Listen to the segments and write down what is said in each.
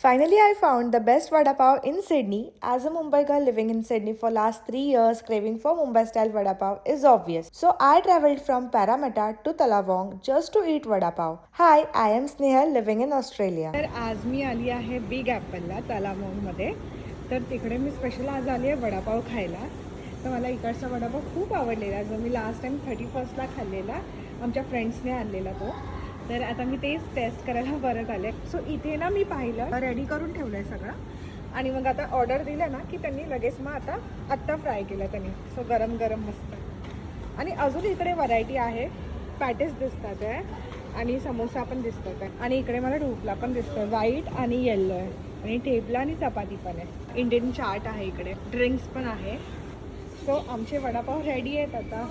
Finally, I found the best vada pav in Sydney. As a Mumbai girl living in Sydney for last 3 years, craving for Mumbai style vada pav is obvious. So I traveled from Parramatta to Talawong just to eat vada pav. Hi, I am Snehal living in Australia. तर आज मी आली आहे big ॲपलला तलामोंगमध्ये. तर तिकडे मी special आज आली आहे वडापाव खायला. तर मला इकडचा वडापाव खूप आवडलेला जो मी लास्ट टाइम 31st खाल्लेला, आमच्या फ्रेंड्सने आणलेला तो. तर आता मी तेच टेस्ट करायला परत आले. सो इथे ना मी पाहिलं रेडी करून ठेवलं आहे सगळं आणि मग आता ऑर्डर दिलं ना की त्यांनी लगेच मग आत्ता फ्राय केलं त्यांनी. सो गरम गरम मस्त. आणि अजून इकडे व्हरायटी आहे, पॅटेस दिसतात आहे आणि समोसा पण दिसतात आहे आणि इकडे मला ढोकला पण दिसतोय, व्हाईट आणि येल्लो आहे आणि ठेपला आणि चपाती पण आहे. इंडियन चाट आहे इकडे, ड्रिंक्स पण आहे. सो आमचे वडापाव रेडी आहेत आता.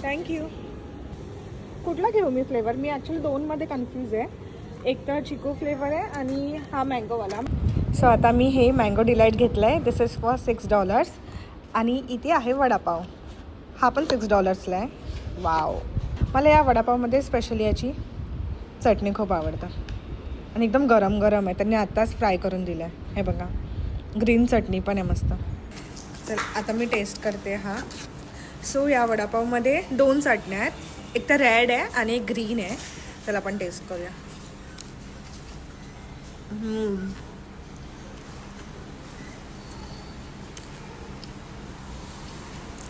थँक्यू. कुठला घेऊ मी फ्लेवर? मी ॲक्च्युली दोनमध्ये कन्फ्यूज आहे. एक तर चिकू फ्लेवर आहे आणि हा मँगोवाला. सो आता मी हे मँगो डिलाईट घेतलं आहे. दिस इज फॉर $6 आणि इथे आहे वडापाव, हा पण $6ला आहे. वाव. मला या वडापावमध्ये स्पेशली याची चटणी खूप आवडतं आणि एकदम गरम गरम आहे. त्यांनी आत्ताच फ्राय करून दिलं आहे. हे बघा, ग्रीन चटणी पण आहे मस्त. चल आता मी टेस्ट करते हा. सो या वडापावमध्ये 2 चटण्या आहेत, एक तर रेड आहे आणि एक ग्रीन आहे. त्याला आपण टेस्ट करूया.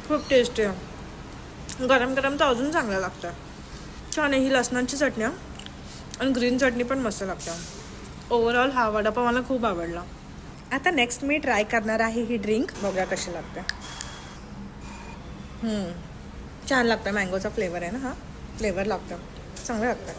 खूप टेस्टी आहे. गरम गरम तर अजून चांगलं लागतं. छान आहे. ही लसणाची चटणी आणि ग्रीन चटणी पण मस्त लागतं. ओव्हरऑल हा वडापाव मला खूप आवडला. आता नेक्स्ट मी ट्राय करणार आहे ही ड्रिंक. बघूया कशी लागते. छान लागतं. मँगोचा फ्लेवर आहे ना, हा फ्लेवर लागतं, चांगलं लागतं.